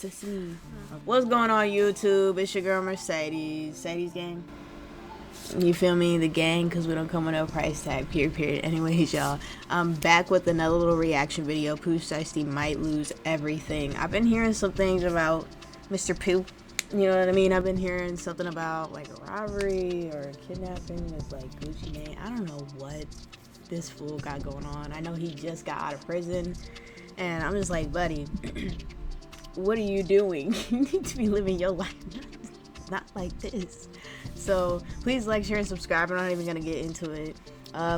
It's me. What's going on YouTube? It's your girl Mercedes. Mercedes gang. You feel me? The gang, because we don't come with no price tag. Period. Anyways, y'all. I'm back with another little reaction video. Pooh Shiesty might lose everything. I've been hearing some things about Mr. Pooh. You know what I mean? I've been hearing something about like a robbery or kidnapping with like Gucci Mane. I don't know what this fool got going on. I know he just got out of prison. And I'm just like, buddy, what are you doing? You need to be living your life, not like this. So please like, share, and subscribe. I'm not even gonna get into it.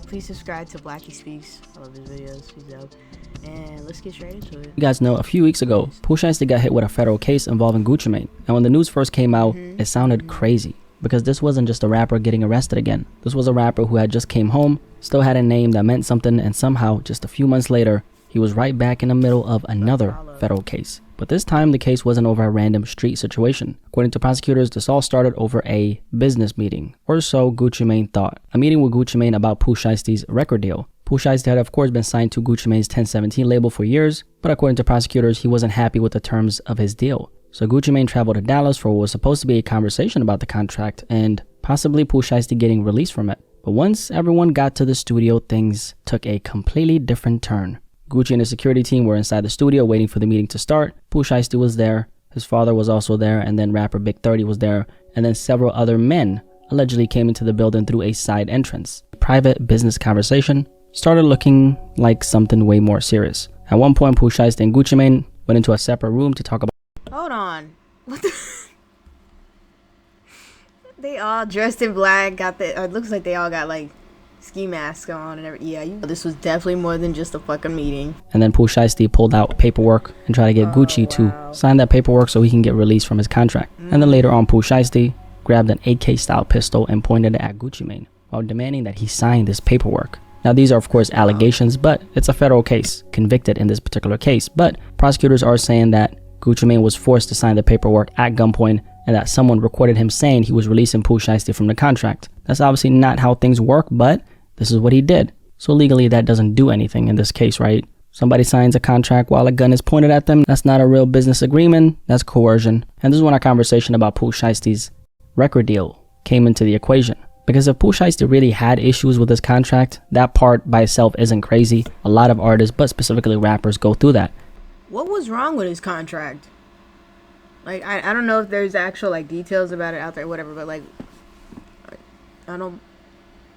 Please subscribe to Blackie Speaks. I love his videos. He's dope. And let's get straight into it. You guys know a few weeks ago, Pooh Shiesty got hit with a federal case involving Gucci Mane. And when the news first came out, it sounded crazy. Because this wasn't just a rapper getting arrested again. This was a rapper who had just came home, still had a name that meant something, and somehow, just a few months later, he was right back in the middle of another federal case. But this time, the case wasn't over a random street situation. According to prosecutors, this all started over a business meeting, or so Gucci Mane thought. A meeting with Gucci Mane about Pooh Shiesty's record deal. Pooh Shiesty had of course been signed to Gucci Mane's 1017 label for years, but according to prosecutors, he wasn't happy with the terms of his deal. So Gucci Mane traveled to Dallas for what was supposed to be a conversation about the contract and possibly Pooh Shiesty getting released from it. But once everyone got to the studio, things took a completely different turn. Gucci and his security team were inside the studio waiting for the meeting to start. Pooh Shiesty was there, his father was also there, and then rapper Big 30 was there, and then several other men allegedly came into the building through a side entrance. The private business conversation started looking like something way more serious. At one point, Pooh Shiesty and Gucci Mane went into a separate room to talk about— Hold on. What the? They all dressed in black, it looks like they all got like ski masks on and everything. Yeah, this was definitely more than just a fucking meeting. And then Pooh Shiesty pulled out paperwork and tried to get Gucci to sign that paperwork so he can get released from his contract. And then later on, Pooh Shiesty grabbed an AK style pistol and pointed it at Gucci Mane while demanding that he sign this paperwork. Now these are of course allegations, but it's a federal case, convicted in this particular case. But prosecutors are saying that Gucci Mane was forced to sign the paperwork at gunpoint and that someone recorded him saying he was releasing Pooh Shiesty from the contract. That's obviously not how things work, but this is what he did. So legally that doesn't do anything in this case, right? Somebody signs a contract while a gun is pointed at them. That's not a real business agreement. That's coercion. And this is when our conversation about Pooh Shiesty's record deal came into the equation. Because if Pooh Shiesty really had issues with his contract, that part by itself isn't crazy. A lot of artists, but specifically rappers, go through that. What was wrong with his contract? Like, I don't know if there's actual like details about it out there, whatever, but like, I'm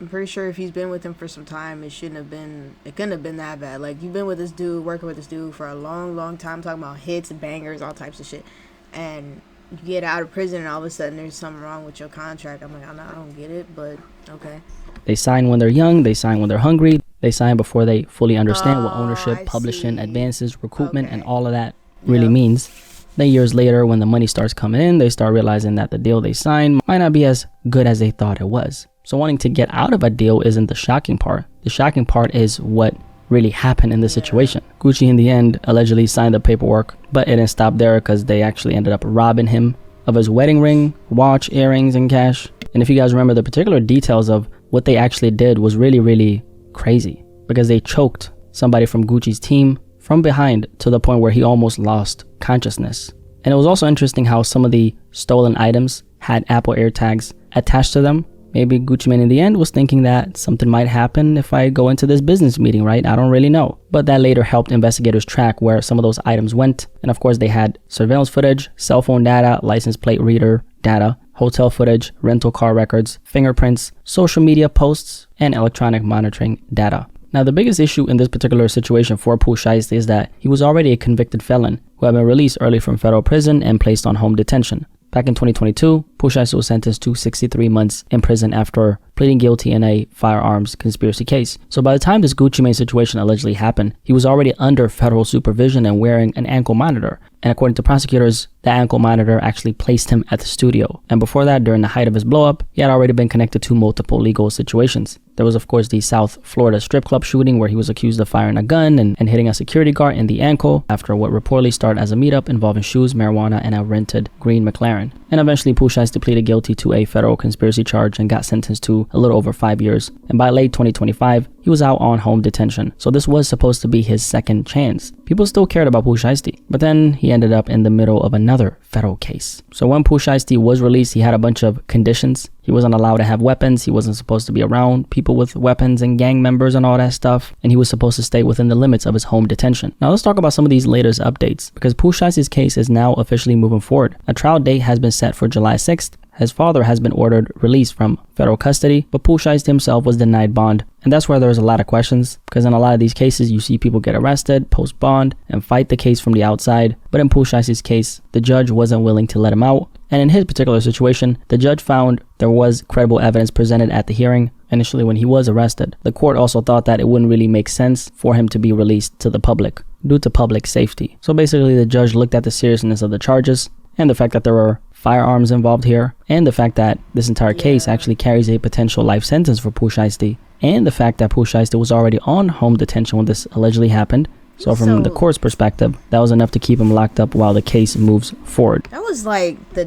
pretty sure if he's been with him for some time, it couldn't have been that bad. Like, you've been with this dude, working with this dude for a long time, talking about hits, bangers, all types of shit, and you get out of prison and all of a sudden there's something wrong with your contract. I'm like, I don't get it, but okay. They sign when they're young, they sign when they're hungry, they sign before they fully understand what ownership, publishing, advances, recoupment, and all of that really means. Then years later, when the money starts coming in, they start realizing that the deal they signed might not be as good as they thought it was. So wanting to get out of a deal isn't the shocking part. The shocking part is what really happened in this situation. Gucci in the end allegedly signed the paperwork, but it didn't stop there because they actually ended up robbing him of his wedding ring, watch, earrings, and cash. And if you guys remember, the particular details of what they actually did was really crazy, because they choked somebody from Gucci's team from behind to the point where he almost lost consciousness. And it was also interesting how some of the stolen items had Apple AirTags attached to them. Maybe Gucci Mane in the end was thinking that something might happen if I go into this business meeting, right? I don't really know. But that later helped investigators track where some of those items went. And of course they had surveillance footage, cell phone data, license plate reader data, hotel footage, rental car records, fingerprints, social media posts, and electronic monitoring data. Now the biggest issue in this particular situation for Pooh Shiesty is that he was already a convicted felon who had been released early from federal prison and placed on home detention. Back in 2022, Pooh Shiesty was sentenced to 63 months in prison after pleading guilty in a firearms conspiracy case. So by the time this Gucci Mane situation allegedly happened, he was already under federal supervision and wearing an ankle monitor. And according to prosecutors, the ankle monitor actually placed him at the studio. And before that, during the height of his blow-up, he had already been connected to multiple legal situations. There was, of course, the South Florida strip club shooting where he was accused of firing a gun and hitting a security guard in the ankle after what reportedly started as a meetup involving shoes, marijuana, and a rented green McLaren. And eventually, Pooh Shiesty pleaded guilty to a federal conspiracy charge and got sentenced to a little over 5 years. And by late 2025, he was out on home detention. So this was supposed to be his second chance. People still cared about Pooh Shiesty, but then he ended up in the middle of another federal case. So when Pooh Shiesty was released, he had a bunch of conditions. He wasn't allowed to have weapons. He wasn't supposed to be around people with weapons and gang members and all that stuff. And he was supposed to stay within the limits of his home detention. Now let's talk about some of these latest updates, because Pooh Shiesty's case is now officially moving forward. A trial date has been set for July 6th. His father has been ordered released from federal custody, but Pooh Shiesty himself was denied bond. And that's where there's a lot of questions, because in a lot of these cases, you see people get arrested, post bond, and fight the case from the outside. But in Pooh Shiesty's case, the judge wasn't willing to let him out. And in his particular situation, the judge found there was credible evidence presented at the hearing initially when he was arrested. The court also thought that it wouldn't really make sense for him to be released to the public due to public safety. So basically, the judge looked at the seriousness of the charges and the fact that there were firearms involved here, and the fact that this entire case actually carries a potential life sentence for Pooh Shiesty, and the fact that Pooh Shiesty was already on home detention when this allegedly happened. So from the court's perspective, that was enough to keep him locked up while the case moves forward. That was like I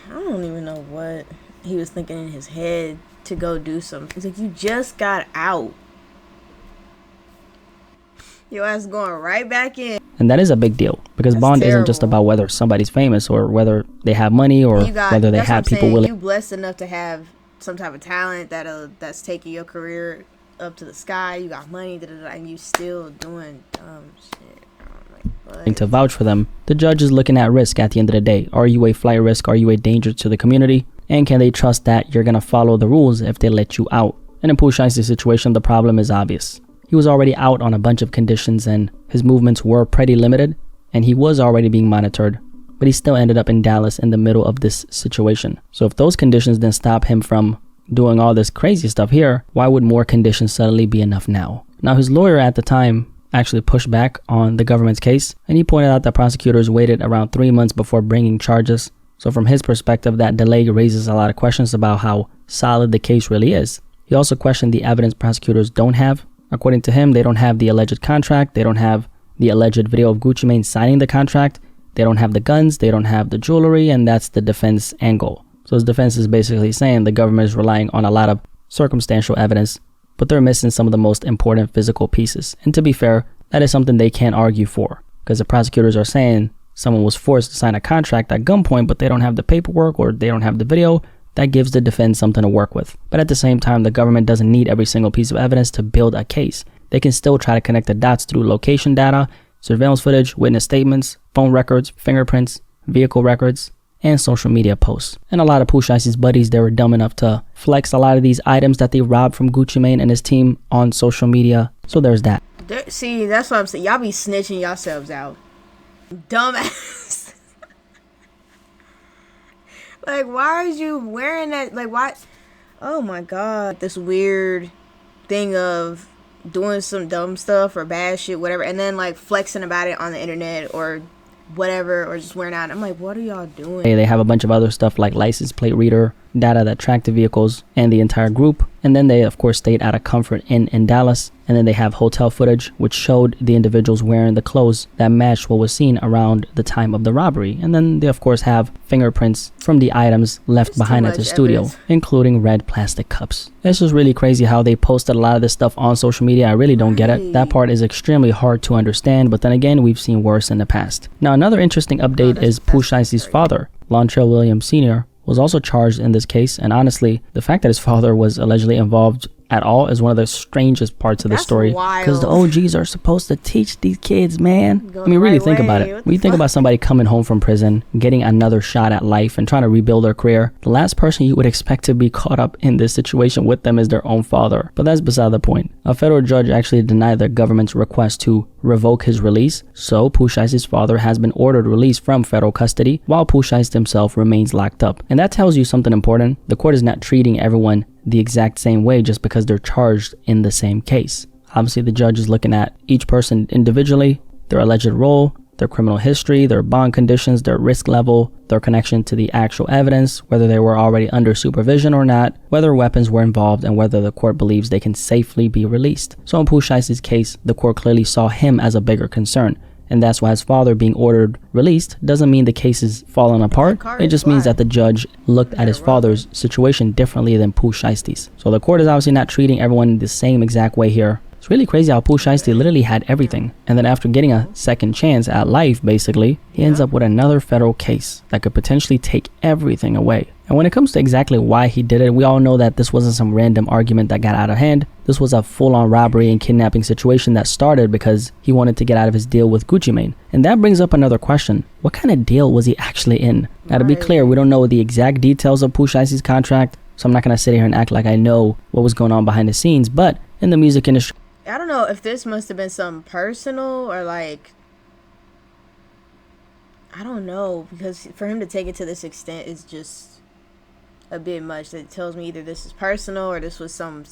don't even know what he was thinking in his head to go do something. It's like, you just got out. Your ass going right back in. And that is a big deal, because bond isn't just about whether somebody's famous or whether they have money or whether they have people willing. You blessed enough to have some type of talent that's taking your career up to the sky. You got money, and you still doing dumb shit. To vouch for them, the judge is looking at risk at the end of the day. Are you a flight risk? Are you a danger to the community? And can they trust that you're going to follow the rules if they let you out? And in Pooh Shiesty's situation, the problem is obvious. He was already out on a bunch of conditions and his movements were pretty limited, and he was already being monitored, but he still ended up in Dallas in the middle of this situation. So if those conditions didn't stop him from doing all this crazy stuff here, why would more conditions suddenly be enough now? Now, his lawyer at the time actually pushed back on the government's case, and he pointed out that prosecutors waited around 3 months before bringing charges. So from his perspective, that delay raises a lot of questions about how solid the case really is. He also questioned the evidence prosecutors don't have. According to him, they don't have the alleged contract, they don't have the alleged video of Gucci Mane signing the contract, they don't have the guns, they don't have the jewelry, and that's the defense angle. So his defense is basically saying the government is relying on a lot of circumstantial evidence, but they're missing some of the most important physical pieces. And to be fair, that is something they can't argue for, because the prosecutors are saying someone was forced to sign a contract at gunpoint, but they don't have the paperwork or they don't have the video. That gives the defense something to work with. But at the same time, the government doesn't need every single piece of evidence to build a case. They can still try to connect the dots through location data, surveillance footage, witness statements, phone records, fingerprints, vehicle records, and social media posts. And a lot of Pooh Shiesty's buddies, they were dumb enough to flex a lot of these items that they robbed from Gucci Mane and his team on social media. So there's that. See, that's what I'm saying. Y'all be snitching yourselves out. Dumbass. Like, why are you wearing that? Like, why? Oh my God. This weird thing of doing some dumb stuff or bad shit, whatever, and then like flexing about it on the internet or whatever, or just wearing out. I'm like, what are y'all doing? They have a bunch of other stuff like license plate reader, data that tracked the vehicles and the entire group. And then they, of course, stayed at a Comfort Inn in Dallas. And then they have hotel footage, which showed the individuals wearing the clothes that matched what was seen around the time of the robbery. And then they, of course, have fingerprints from the items left behind at the studio, including red plastic cups. It's just really crazy how they posted a lot of this stuff on social media. I really don't get it. That part is extremely hard to understand. But then again, we've seen worse in the past. Now, another interesting update is Pooh Shiesty's father, Lontrell Williams Sr., was also charged in this case. And honestly, the fact that his father was allegedly involved at all is one of the strangest parts of the story, because the OGs are supposed to teach these kids, man. I mean, really think about it. When you think about somebody coming home from prison, getting another shot at life and trying to rebuild their career, the last person you would expect to be caught up in this situation with them is their own father. But that's beside the point. A federal judge actually denied the government's request to revoke his release, so Pooh Shiesty's father has been ordered released from federal custody while Pooh Shiesty himself remains locked up. And that tells you something important. The court is not treating everyone the exact same way just because they're charged in the same case. Obviously, the judge is looking at each person individually, their alleged role, their criminal history, their bond conditions, their risk level, their connection to the actual evidence, whether they were already under supervision or not, whether weapons were involved, and whether the court believes they can safely be released. So in Pooh Shiesty's case, the court clearly saw him as a bigger concern. And that's why his father being ordered released doesn't mean the case is falling apart. It just means that the judge looked at his father's situation differently than Pooh Shiesty's. So the court is obviously not treating everyone the same exact way here. It's really crazy how Pooh Shiesty literally had everything. And then after getting a second chance at life, basically, he ends up with another federal case that could potentially take everything away. And when it comes to exactly why he did it, we all know that this wasn't some random argument that got out of hand. This was a full-on robbery and kidnapping situation that started because he wanted to get out of his deal with Gucci Mane. And that brings up another question. What kind of deal was he actually in? Now, to be clear, we don't know the exact details of Pooh Shiesty's contract, so I'm not going to sit here and act like I know what was going on behind the scenes. But in the music industry, I don't know if this must have been something personal or like, I don't know, because for him to take it to this extent is just a bit much. That tells me either this is personal or this was some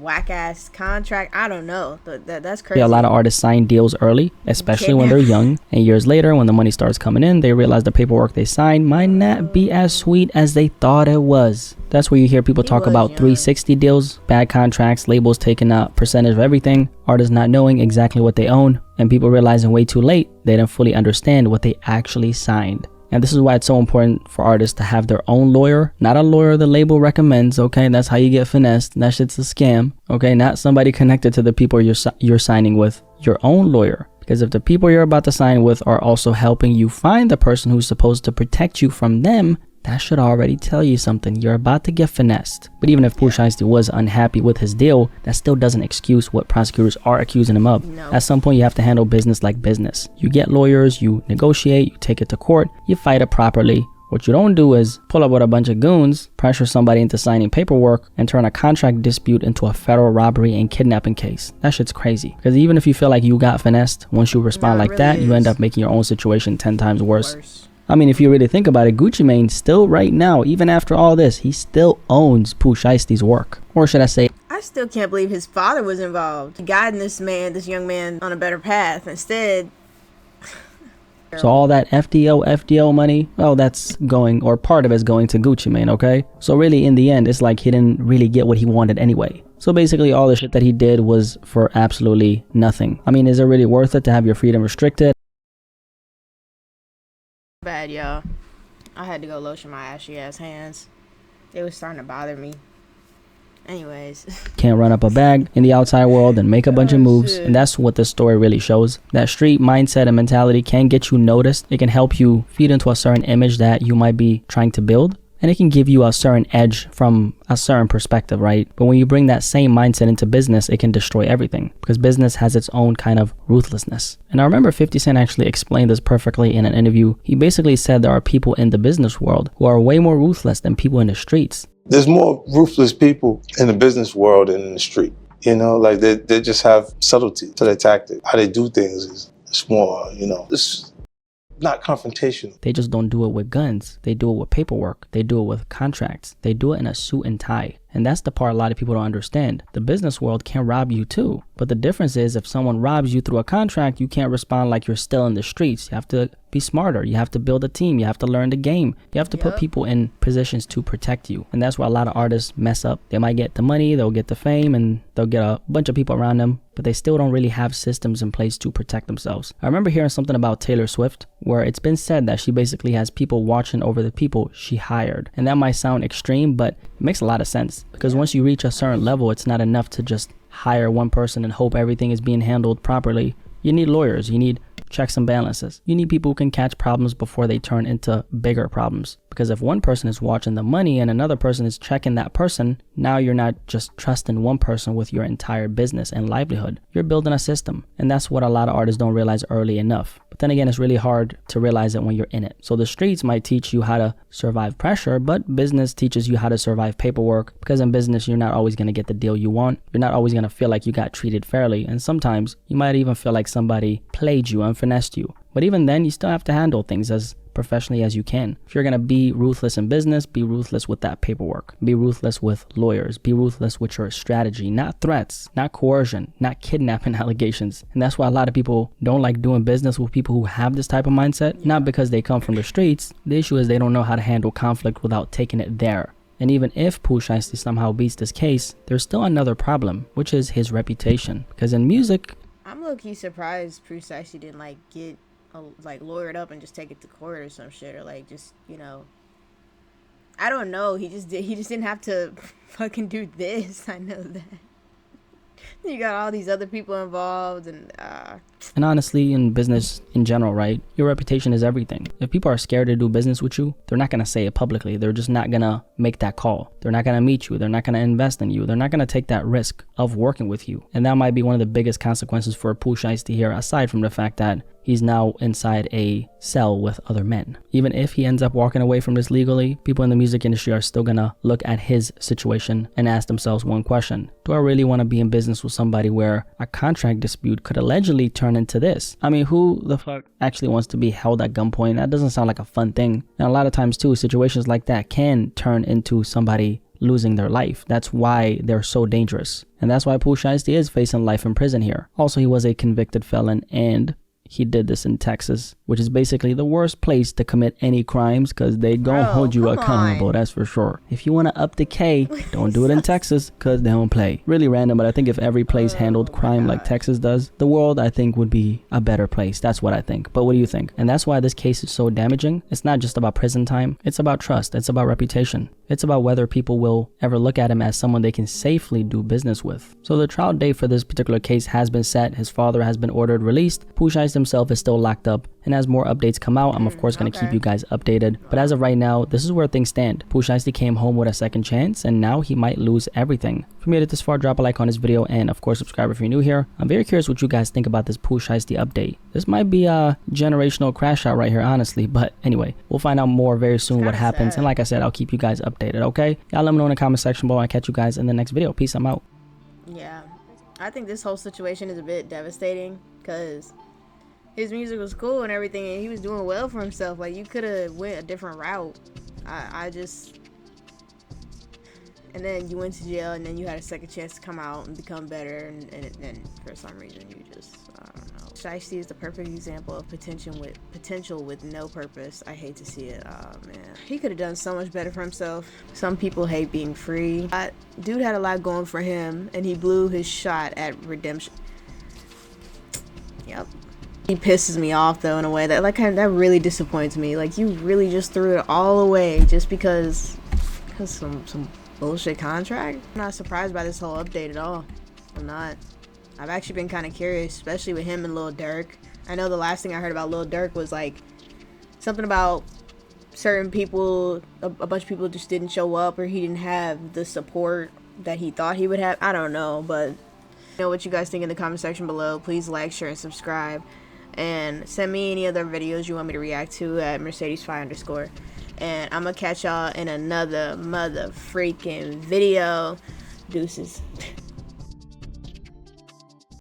whack ass contract. I don't know. That's crazy. A lot of artists sign deals early, especially when they're young, and years later when the money starts coming in, they realize the paperwork they signed might not be as sweet as they thought it was. That's where you hear people talk about 360 deals, bad contracts, labels taking a percentage of everything, artists not knowing exactly what they own, and people realizing way too late they didn't fully understand what they actually signed. And this is why it's so important for artists to have their own lawyer, not a lawyer the label recommends, okay? That's how you get finessed. That shit's a scam, okay? Not somebody connected to the people you're signing with. Your own lawyer. Because if the people you're about to sign with are also helping you find the person who's supposed to protect you from them, that should already tell you something. You're about to get finessed. But even if Pooh Shiesty was unhappy with his deal, that still doesn't excuse what prosecutors are accusing him of. No. At some point, you have to handle business like business. You get lawyers, you negotiate, you take it to court, you fight it properly. What you don't do is pull up with a bunch of goons, pressure somebody into signing paperwork, and turn a contract dispute into a federal robbery and kidnapping case. That shit's crazy. Because even if you feel like you got finessed, once you respond like that, you end up making your own situation 10 times worse. I mean, if you really think about it, Gucci Mane still right now, even after all this, he still owns Pooh Shiesty's work. Or should I say, I still can't believe his father was involved, guiding this young man on a better path. Instead, so all that FDO money, well, that's going, or part of it's going to Gucci Mane, okay? So really, in the end, it's like he didn't really get what he wanted anyway. So basically, all the shit that he did was for absolutely nothing. I mean, is it really worth it to have your freedom restricted? Bad, y'all. I had to go lotion my ashy ass hands. They was starting to bother me. Anyways. Can't run up a bag in the outside world and make a bunch of moves. And that's what this story really shows. That street mindset and mentality can get you noticed. It can help you feed into a certain image that you might be trying to build. And it can give you a certain edge from a certain perspective, right? But when you bring that same mindset into business, it can destroy everything because business has its own kind of ruthlessness. And I remember 50 Cent actually explained this perfectly in an interview. He basically said there are people in the business world who are way more ruthless than people in the streets. There's more ruthless people in the business world than in the street. You know, like they just have subtlety to their tactic. How they do things is more, it's not confrontational. They just don't do it with guns. They do it with paperwork. They do it with contracts. They do it in a suit and tie. And that's the part a lot of people don't understand. The business world can rob you too. But the difference is if someone robs you through a contract, you can't respond like you're still in the streets. You have to be smarter. You have to build a team. You have to learn the game. You have to put people in positions to protect you. And that's where a lot of artists mess up. They might get the money, they'll get the fame, and they'll get a bunch of people around them, but they still don't really have systems in place to protect themselves. I remember hearing something about Taylor Swift, where it's been said that she basically has people watching over the people she hired. And that might sound extreme, but it makes a lot of sense. Because once you reach a certain level, it's not enough to just hire one person and hope everything is being handled properly. You need lawyers. You need checks and balances. You need people who can catch problems before they turn into bigger problems. Because if one person is watching the money and another person is checking that person, now you're not just trusting one person with your entire business and livelihood. You're building a system. And that's what a lot of artists don't realize early enough. But then again, it's really hard to realize it when you're in it. So the streets might teach you how to survive pressure, but business teaches you how to survive paperwork. Because in business, you're not always going to get the deal you want. You're not always going to feel like you got treated fairly. And sometimes you might even feel like somebody played you and finessed you. But even then, you still have to handle things as professionally as you can. If you're going to be ruthless in business, be ruthless with that paperwork. Be ruthless with lawyers. Be ruthless with your strategy, not threats, not coercion, not kidnapping allegations. And that's why a lot of people don't like doing business with people who have this type of mindset, not because they come from the streets. The issue is they don't know how to handle conflict without taking it there. And even if Pooh Shiesty somehow beats this case, there's still another problem, which is his reputation. Because in music, I'm low-key surprised Pooh Shiesty didn't like get like lawyered up and just take it to court or some shit, or like just, you know, I don't know, he just didn't have to fucking do this. I know that you got all these other people involved, and honestly, in business in general, right, your reputation is everything. If people are scared to do business with you, they're not going to say it publicly. They're just not going to make that call. They're not going to meet you. They're not going to invest in you. They're not going to take that risk of working with you. And that might be one of the biggest consequences for Pooh Shiesty here, aside from the fact that he's now inside a cell with other men. Even if he ends up walking away from this legally, people in the music industry are still gonna look at his situation and ask themselves one question: do I really want to be in business with somebody where a contract dispute could allegedly turn into this? I mean, who the fuck actually wants to be held at gunpoint? That doesn't sound like a fun thing. And a lot of times too, situations like that can turn into somebody losing their life. That's why they're so dangerous. And that's why Pooh Shiesty is facing life in prison here. Also, he was a convicted felon, and he did this in Texas, which is basically the worst place to commit any crimes, because they gonna hold you accountable, that's for sure. If you want to up the K, don't do it in Texas, because they don't play. Really random, but I think if every place handled crime like Texas does, the world, I think, would be a better place. That's what I think. But what do you think? And that's why this case is so damaging. It's not just about prison time. It's about trust. It's about reputation. It's about whether people will ever look at him as someone they can safely do business with. So the trial date for this particular case has been set. His father has been ordered released. Pooh Shiesty himself is still locked up, and as more updates come out, I'm of course going to keep you guys updated. But as of right now, this is where things stand. Pooh Shiesty came home with a second chance, and now he might lose everything. If you made it this far, drop a like on this video, and of course subscribe if you're new here. I'm very curious what you guys think about this Pooh Shiesty update. This might be a generational crash out right here, honestly, but anyway, we'll find out more very soon what happens, and like I said, I'll keep you guys updated, okay? Y'all let me know in the comment section below. I'll catch you guys in the next video. Peace, I'm out. Yeah, I think this whole situation is a bit devastating, because his music was cool and everything, and he was doing well for himself. Like, you could have went a different route. And then you went to jail, and then you had a second chance to come out and become better, and then for some reason you just, I don't know. Shiesty is the perfect example of potential with no purpose. I hate to see it. Oh man, he could have done so much better for himself. Some people hate being free. Dude had a lot going for him, and he blew his shot at redemption. Yep. He pisses me off though in a way that that really disappoints me. Like, you really just threw it all away just because some bullshit contract? I'm not surprised by this whole update at all. I'm not. I've actually been kind of curious, especially with him and Lil Durk. I know the last thing I heard about Lil Durk was like something about certain people, a bunch of people just didn't show up, or he didn't have the support that he thought he would have. I don't know, but know what you guys think in the comment section below. Please like, share, and subscribe, and send me any other videos you want me to react to at Mercedes5_. And I'm gonna catch y'all in another mother freaking video. Deuces.